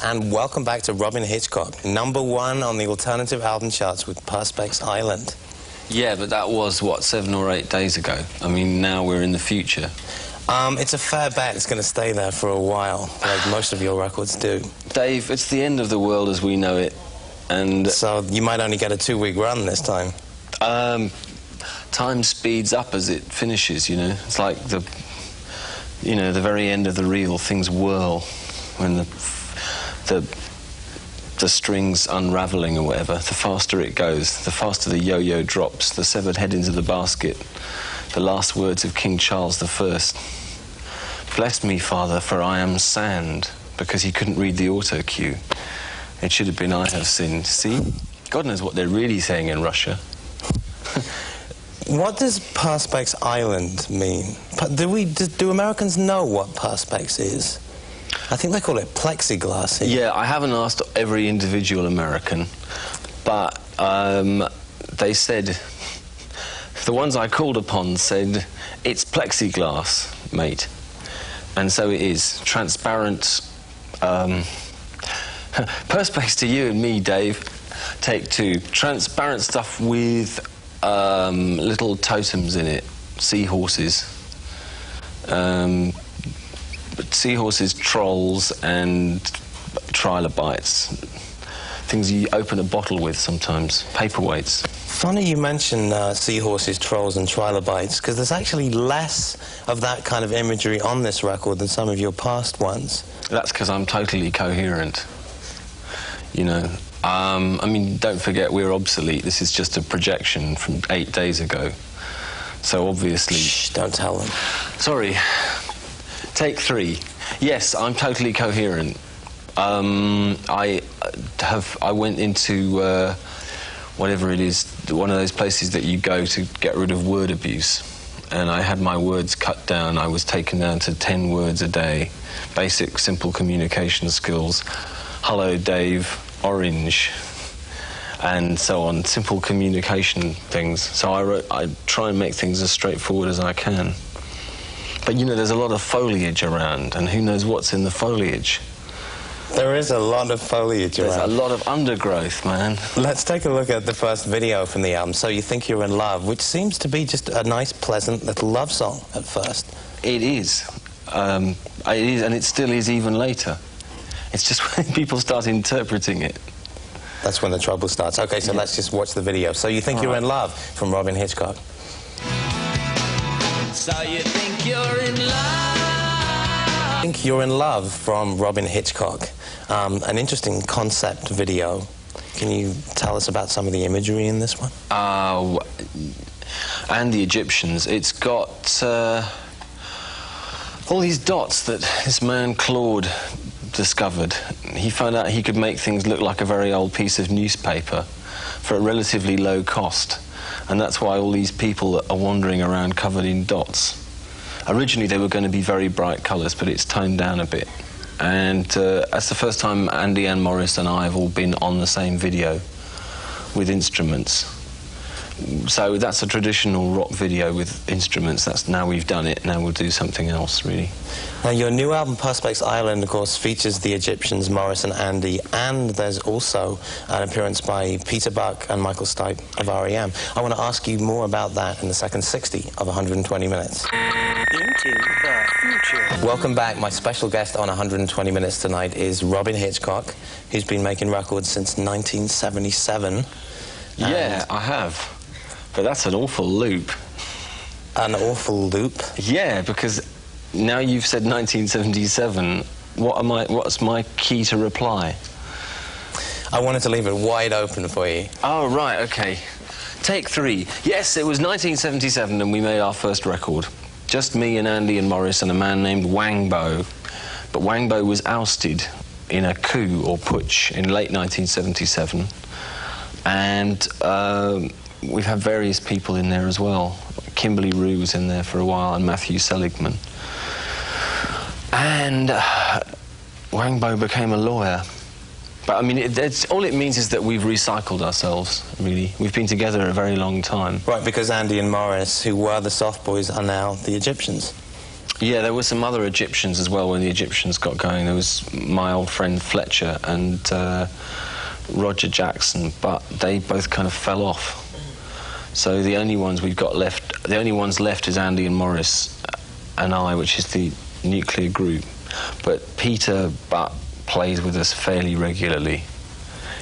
and welcome back to Robyn Hitchcock, #1 on the alternative album charts with Perspex Island. Yeah, but that was, what, 7 or 8 days ago? I mean, now we're in the future. It's a fair bet it's going to stay there for a while, like most of your records do. Dave, it's the end of the world as we know it, and... So you might only get a 2-week run this time. Time speeds up as it finishes, you know. It's like the very end of the reel, things whirl when the string's unravelling or whatever. The faster it goes, the faster the yo-yo drops, the severed head into the basket, the last words of King Charles I. Bless me, Father, for I am sand, because he couldn't read the auto cue. It should have been I have sinned. See? God knows what they're really saying in Russia. What does Perspex Island mean? Do Americans know what Perspex is? I think they call it plexiglass here. Yeah, I haven't asked every individual American, but they said, the ones I called upon said, it's plexiglass, mate. And so it is. Transparent. Perspex to you and me, Dave. Take 2. Transparent stuff with little totems in it. Seahorses. Seahorses, trolls, and trilobites. Things you open a bottle with sometimes. Paperweights. Funny you mention seahorses, trolls, and trilobites, because there's actually less of that kind of imagery on this record than some of your past ones. That's because I'm totally coherent. You know, I mean, don't forget we're obsolete. This is just a projection from 8 days ago. So obviously... Shh, don't tell them. Sorry. Take 3. Yes, I'm totally coherent. I went into whatever it is, one of those places that you go to get rid of word abuse, and I had my words cut down. I was taken down to 10 words a day, basic, simple communication skills. Hello, Dave, orange, and so on. Simple communication things. So I try and make things as straightforward as I can. But, you know, there's a lot of foliage around, and who knows what's in the foliage. There is a lot of foliage around. There's a lot of undergrowth, man. Let's take a look at the first video from the album, So You Think You're in Love, which seems to be just a nice, pleasant little love song at first. It is. It is, and it still is even later. It's just when people start interpreting it. That's when the trouble starts. OK, so let's just watch the video. So You Think You're in Love from Robyn Hitchcock. So you think you're in love? Think You're in Love from Robyn Hitchcock. An interesting concept video. Can you tell us about some of the imagery in this one? And the Egyptians. It's got all these dots that this man Claude discovered. He found out he could make things look like a very old piece of newspaper for a relatively low cost. And that's why all these people are wandering around covered in dots. Originally they were going to be very bright colours, but it's toned down a bit. And that's the first time Andy and Morris and I have all been on the same video with instruments. So that's a traditional rock video with instruments. That's now we've done it, now we'll do something else, really. Now, your new album, Perspex Island, of course, features the Egyptians, Morris and Andy, and there's also an appearance by Peter Buck and Michael Stipe of R.E.M. I want to ask you more about that in the second 60 of 120 Minutes. Into the future. Welcome back. My special guest on 120 Minutes tonight is Robyn Hitchcock, who's been making records since 1977. Yeah, I have. But that's an awful loop. An awful loop? Yeah, because now you've said 1977, what's my key to reply? I wanted to leave it wide open for you. Oh, right, OK. Take 3. Yes, it was 1977 and we made our first record. Just me and Andy and Morris and a man named Wangbo. But Wangbo was ousted in a coup or putsch in late 1977. And we've had various people in there as well. Kimberly Rue was in there for a while, and Matthew Seligman. And Wangbo became a lawyer. But I mean, all it means is that we've recycled ourselves, really. We've been together a very long time. Right, because Andy and Morris, who were the Soft Boys, are now the Egyptians. Yeah, there were some other Egyptians as well when the Egyptians got going. There was my old friend Fletcher and Roger Jackson, but they both kind of fell off. So the only ones we've got left, the only ones left is Andy and Morris and I, which is the nuclear group. But Peter Butt plays with us fairly regularly.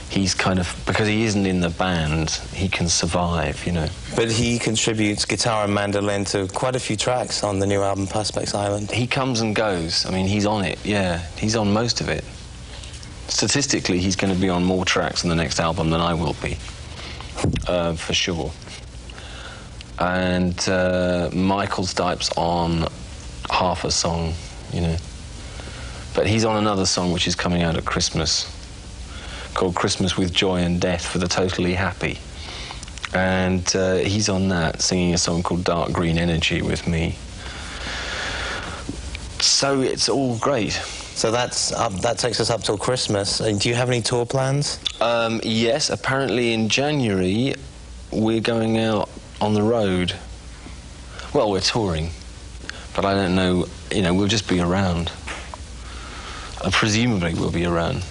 He's kind of, because he isn't in the band, he can survive, you know. But he contributes guitar and mandolin to quite a few tracks on the new album, Perspex Island. He comes and goes. I mean, he's on it, yeah. He's on most of it. Statistically, he's going to be on more tracks on the next album than I will be, for sure. And Michael Stipe's on half a song, you know. But he's on another song which is coming out at Christmas, called Christmas with Joy and Death for the Totally Happy. And he's on that, singing a song called Dark Green Energy with me. So it's all great. So that takes us up till Christmas. Do you have any tour plans? Yes, apparently in January we're going out on the road. Well, we're touring, but I don't know, you know, we'll just be around. Presumably we'll be around.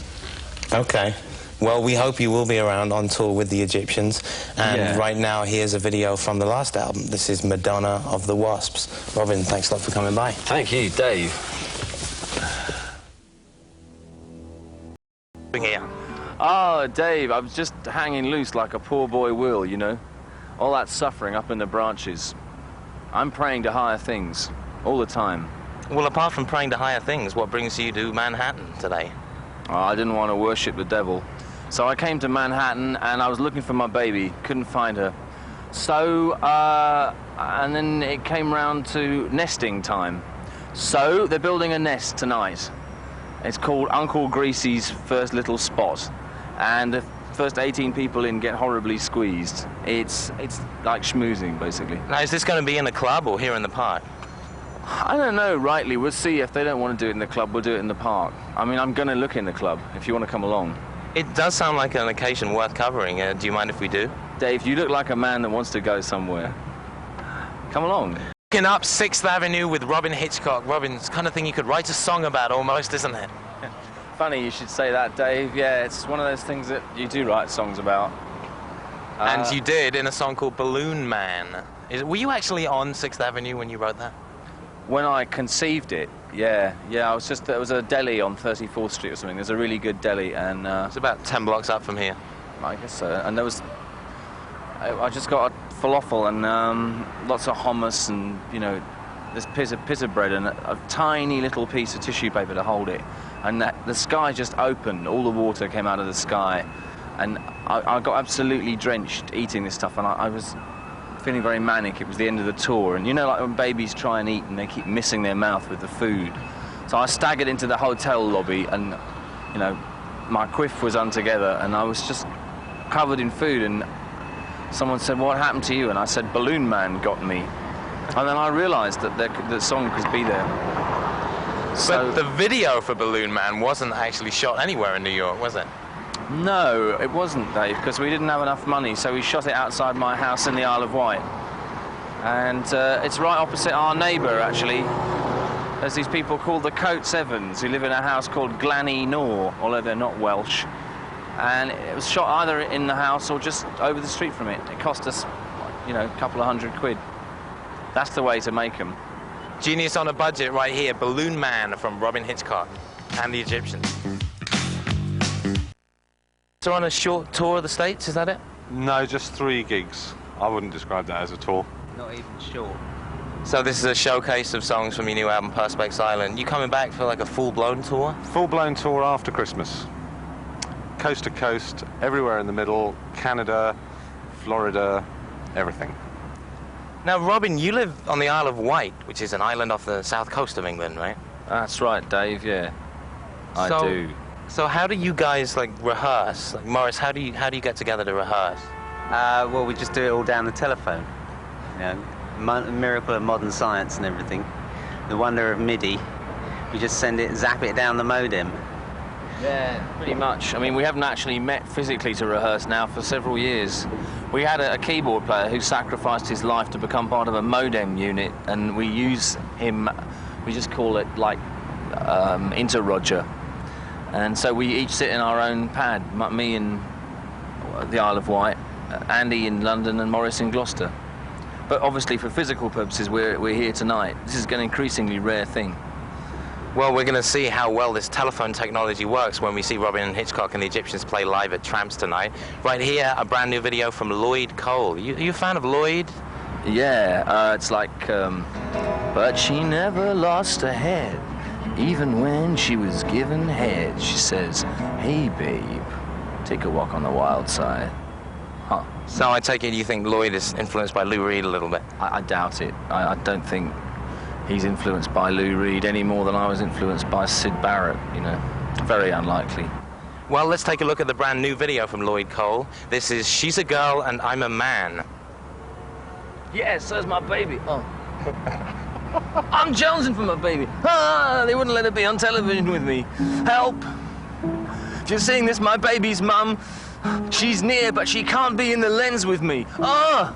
Okay. Well, we hope you will be around on tour with the Egyptians. And right now, here's a video from the last album. This is Madonna of the Wasps. Robyn, thanks a lot for coming by. Thank you, Dave. Here. Oh, Dave, I was just hanging loose like a poor boy will, you know. All that suffering up in the branches. I'm praying to higher things, all the time. Well, apart from praying to higher things, what brings you to Manhattan today? Oh, I didn't want to worship the devil. So I came to Manhattan and I was looking for my baby, couldn't find her. So, and then it came round to nesting time. So they're building a nest tonight. It's called Uncle Greasy's First Little Spot. And the first 18 people in get horribly squeezed. It's like schmoozing, basically. Now, is this going to be in a club or here in the park? I don't know rightly. We'll see. If they don't want to do it in the club, we'll do it in the park. I mean, I'm going to look in the club if you want to come along. It does sound like an occasion worth covering. Do you mind if we do? Dave, you look like a man that wants to go somewhere. Come along. Looking up 6th Avenue with Robyn Hitchcock. Robyn, it's the kind of thing you could write a song about almost, isn't it? Funny you should say that, Dave. Yeah, it's one of those things that you do write songs about. And you did in a song called Balloon Man. Were you actually on 6th Avenue when you wrote that? When I conceived it, yeah. I was just, there was a deli on 34th Street or something. There's a really good deli, and it's about 10 blocks up from here. I guess so. And there was, I just got a falafel and lots of hummus and, you know, this piece of bread and a tiny little piece of tissue paper to hold it. And the sky just opened. All the water came out of the sky, and I got absolutely drenched eating this stuff, and I was feeling very manic. It was the end of the tour, and you know, like when babies try and eat and they keep missing their mouth with the food. So I staggered into the hotel lobby, and you know, my quiff was untogether, and I was just covered in food. And someone said, "What happened to you?" And I said, "Balloon Man got me." And then I realised that the song could be there. So, but the video for Balloon Man wasn't actually shot anywhere in New York, was it? No, it wasn't, Dave, because we didn't have enough money, so we shot it outside my house in the Isle of Wight. And it's right opposite our neighbour, actually. There's these people called the Coates Evans who live in a house called Glanny Nor, although they're not Welsh. And it was shot either in the house or just over the street from it. It cost us, you know, a couple of £100. That's the way to make them. Genius on a budget right here, Balloon Man from Robyn Hitchcock and the Egyptians. So on a short tour of the States, is that it? No, just 3 gigs. I wouldn't describe that as a tour. Not even short. So this is a showcase of songs from your new album, Perspex Island. You coming back for like a full-blown tour? Full-blown tour after Christmas. Coast to coast, everywhere in the middle, Canada, Florida, everything. Now, Robyn, you live on the Isle of Wight, which is an island off the south coast of England, right? That's right, Dave, yeah. I do. So how do you guys, like, rehearse? Like, Morris, how do you get together to rehearse? Well, we just do it all down the telephone. You know, miracle of modern science and everything. The wonder of MIDI. We just send it, zap it down the modem. Yeah, pretty much. I mean, we haven't actually met physically to rehearse now for several years. We had a keyboard player who sacrificed his life to become part of a modem unit, and we use him We just call it like Inter-Roger. And so we each sit in our own pad, me in the Isle of Wight, Andy in London and Maurice in Gloucester. But obviously for physical purposes we're here tonight. This is an increasingly rare thing. Well, we're going to see how well this telephone technology works when we see Robyn and Hitchcock and the Egyptians play live at Tramps tonight. Right here, a brand new video from Lloyd Cole. Are you a fan of Lloyd? Yeah, it's like, but she never lost her head, even when she was given head. She says, hey babe, take a walk on the wild side. Huh. So I take it you think Lloyd is influenced by Lou Reed a little bit? I doubt it. I don't think he's influenced by Lou Reed any more than I was influenced by Syd Barrett, you know. Very unlikely. Well, let's take a look at the brand new video from Lloyd Cole. This is She's a Girl and I'm a Man. Yes, so's my baby. Oh. I'm jonesing for my baby. Ah, they wouldn't let her be on television with me. Help! Just seeing this, my baby's mum. She's near, but she can't be in the lens with me. Ah!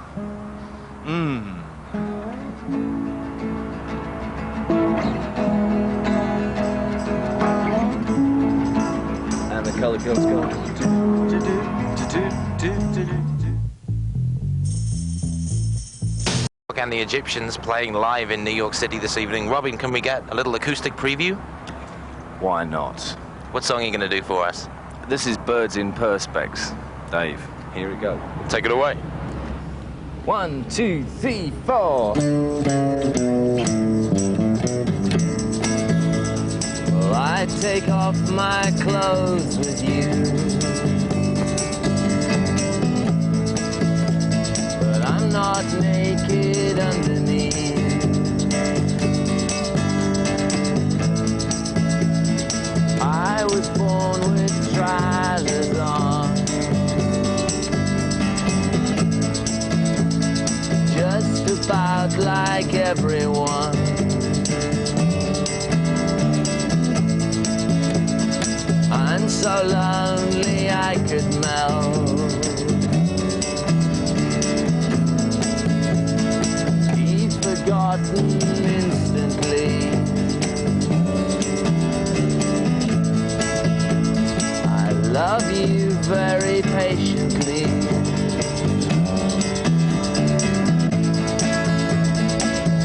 And the colour girls go. And the Egyptians playing live in New York City this evening. Robyn, can we get a little acoustic preview? Why not? What song are you going to do for us? This is Birds in Perspex. Dave, here we go. Take it away. 1, 2, 3, 4. Well, I take off my clothes with you, but I'm not naked underneath. I was born with trousers on, just about like everyone. I'm so lonely I could melt. Be forgotten instantly. I love you very patiently.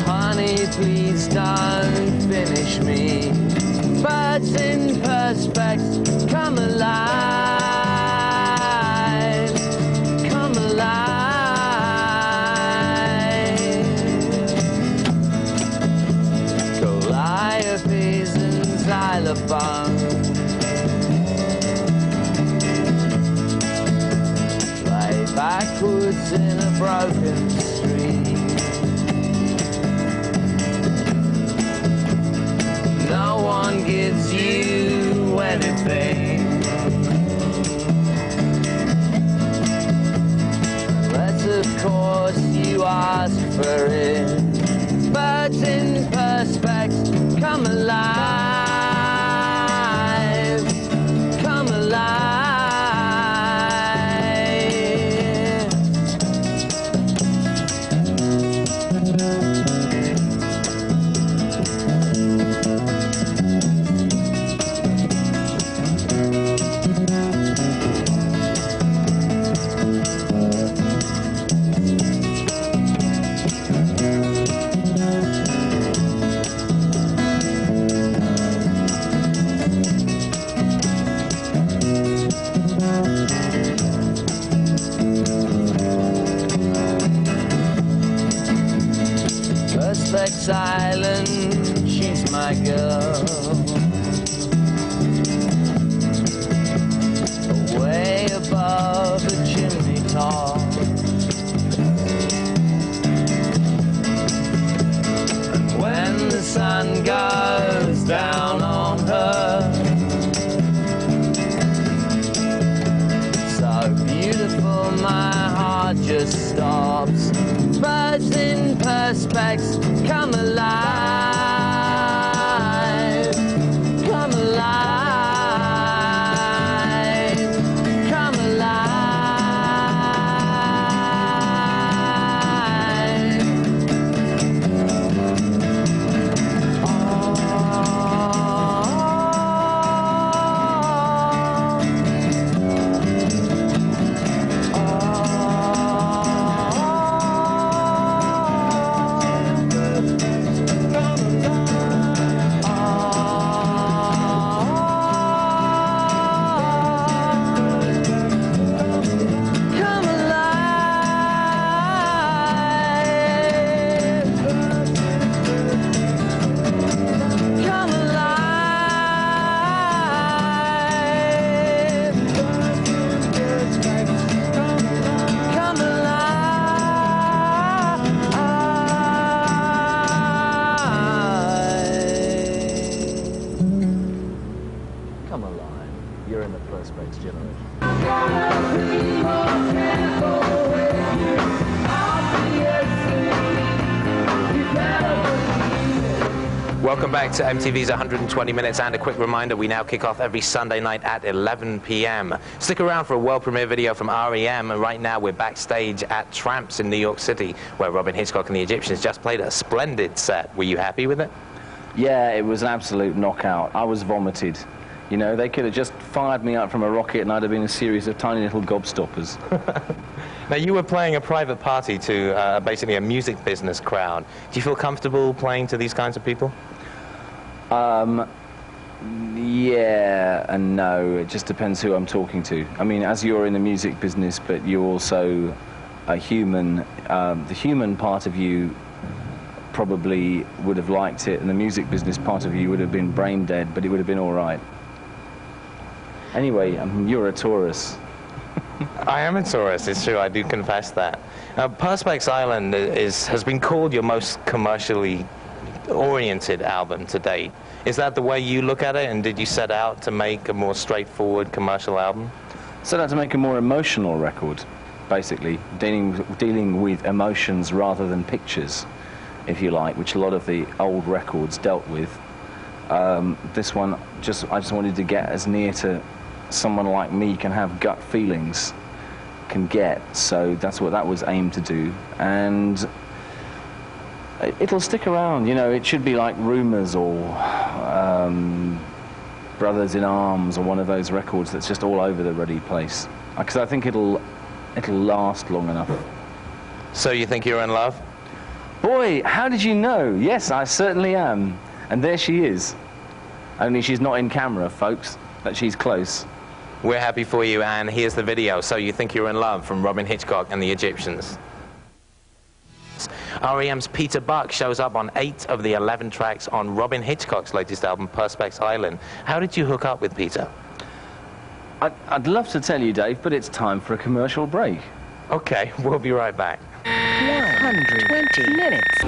Honey, please don't finish me. Birds in Perspex, come alive, come alive. Calliope's and xylophone, play backwards in a broken street. No one gives you anything unless, of course, you ask for it. Birds in Perspex, come alive, come alive. Perspex Island, she's my girl. Way above the chimney top, and when the sun goes down on her, so beautiful my heart just stops. Birds in Perspex, come alive, come alive, come alive. Oh. Perspex generation. Welcome back to MTV's 120 Minutes, and a quick reminder, we now kick off every Sunday night at 11 p.m. Stick around for a world premiere video from REM, and right now we're backstage at Tramps in New York City, where Robyn Hitchcock and the Egyptians just played a splendid set. Were you happy with it? Yeah, it was an absolute knockout. I was vomited. You know, they could have just fired me up from a rocket and I'd have been a series of tiny little gobstoppers. Now, you were playing a private party to basically a music business crowd. Do you feel comfortable playing to these kinds of people? Yeah and no. It just depends who I'm talking to. I mean, as you're in the music business, but you're also a human, the human part of you probably would have liked it, and the music business part of you would have been brain dead, but it would have been all right. Anyway, you're a Taurus. I am a Taurus, it's true, I do confess that. Perspex Island has been called your most commercially oriented album to date. Is that the way you look at it, and did you set out to make a more straightforward commercial album? Set out to make a more emotional record, basically, dealing with emotions rather than pictures, if you like, which a lot of the old records dealt with. This one, I just wanted to get as near to someone like me can have gut feelings can get, so that's what that was aimed to do, and it'll stick around. You know, it should be like Rumours or Brothers in Arms or one of those records that's just all over the bloody place, because I think it'll last long enough. So you think you're in love? Boy, how did you know? Yes, I certainly am. And there she is. Only she's not in camera, folks, but she's close. We're happy for you, and here's the video. So You Think You're in Love from Robyn Hitchcock and the Egyptians. REM's Peter Buck shows up on 8 of the 11 tracks on Robyn Hitchcock's latest album, Perspex Island. How did you hook up with Peter? I'd love to tell you, Dave, but it's time for a commercial break. Okay, we'll be right back. 120 minutes.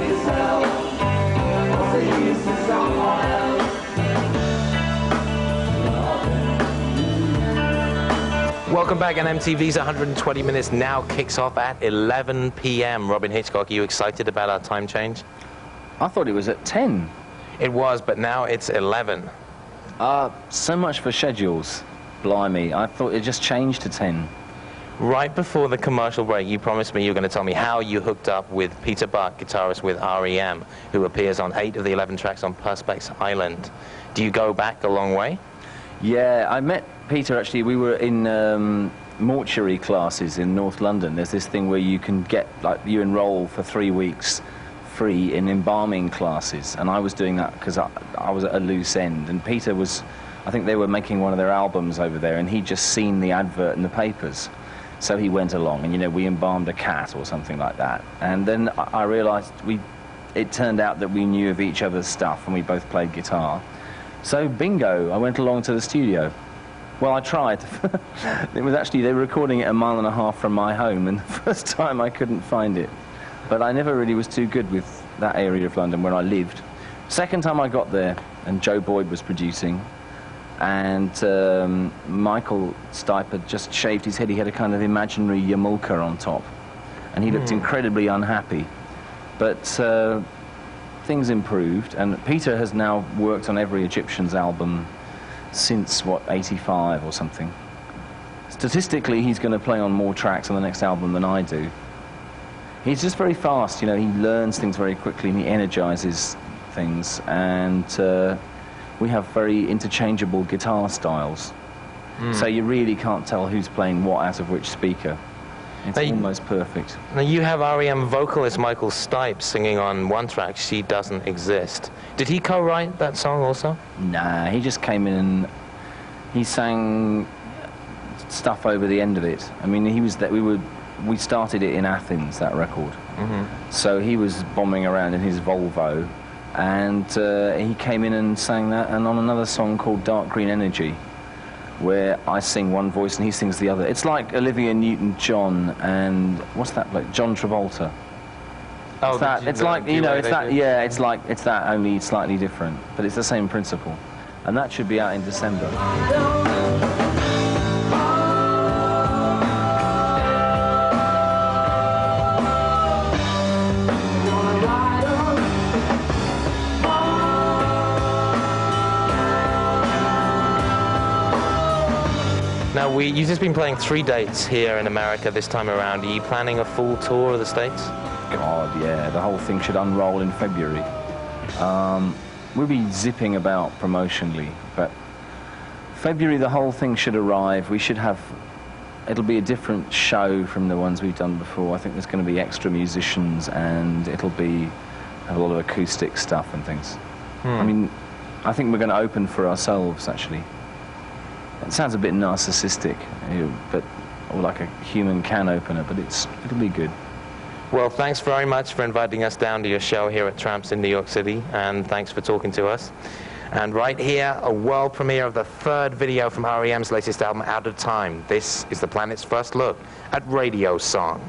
Welcome back, and MTV's 120 Minutes now kicks off at 11 p.m. Robyn Hitchcock, are you excited about our time change? I thought it was at 10. It was, but now it's 11. So much for schedules. Blimey, I thought it just changed to 10. Right before the commercial break, you promised me you were going to tell me how you hooked up with Peter Buck, guitarist with REM, who appears on 8 of the 11 tracks on Perspex Island. Do you go back a long way? Yeah, I met Peter, actually. We were in mortuary classes in North London. There's this thing where you can get, like, you enroll for 3 weeks free in embalming classes, and I was doing that because I was at a loose end, and Peter was, I think they were making one of their albums over there, and he'd just seen the advert in the papers. So he went along, and, you know, we embalmed a cat or something like that. And then I realized it turned out that we knew of each other's stuff, and we both played guitar. So bingo, I went along to the studio. Well, I tried. It was actually, they were recording it 1.5 miles from my home, and the first time I couldn't find it. But I never really was too good with that area of London where I lived. Second time I got there, and Joe Boyd was producing, and Michael Stipe had just shaved his head. He had a kind of imaginary yarmulke on top, and he looked incredibly unhappy. But things improved, and Peter has now worked on every Egyptians album since, what, 85 or something. Statistically, he's going to play on more tracks on the next album than I do. He's just very fast, you know, he learns things very quickly, and he energizes things, and we have very interchangeable guitar styles. So you really can't tell who's playing what out of which speaker. It's almost perfect. Now, you have REM vocalist Michael Stipe singing on one track, She Doesn't Exist. Did he co-write that song also? Nah, he just came in and he sang stuff over the end of it. I mean, he was that we started it in Athens, that record. So he was bombing around in his Volvo, and he came in and sang that, and on another song called Dark Green Energy, where I sing one voice and he sings the other. It's like Olivia Newton-John and what's that bloke? John Travolta. Oh, it's like, you know, it's that. Yeah, it's like it's that, only slightly different, but it's the same principle, and that should be out in December. Now, you've just been playing 3 dates here in America this time around. Are you planning a full tour of the States? God, yeah, the whole thing should unroll in February. We'll be zipping about promotionally, but February the whole thing should arrive. We should have, it'll be a different show from the ones we've done before. I think there's going to be extra musicians, and it'll be have a lot of acoustic stuff and things. I mean, I think we're going to open for ourselves, actually. It sounds a bit narcissistic, but or like a human can opener, but it'll be good. Well, thanks very much for inviting us down to your show here at Tramps in New York City, and thanks for talking to us. And right here, a world premiere of the 3rd video from REM's latest album, Out of Time. This is the planet's first look at Radio Song.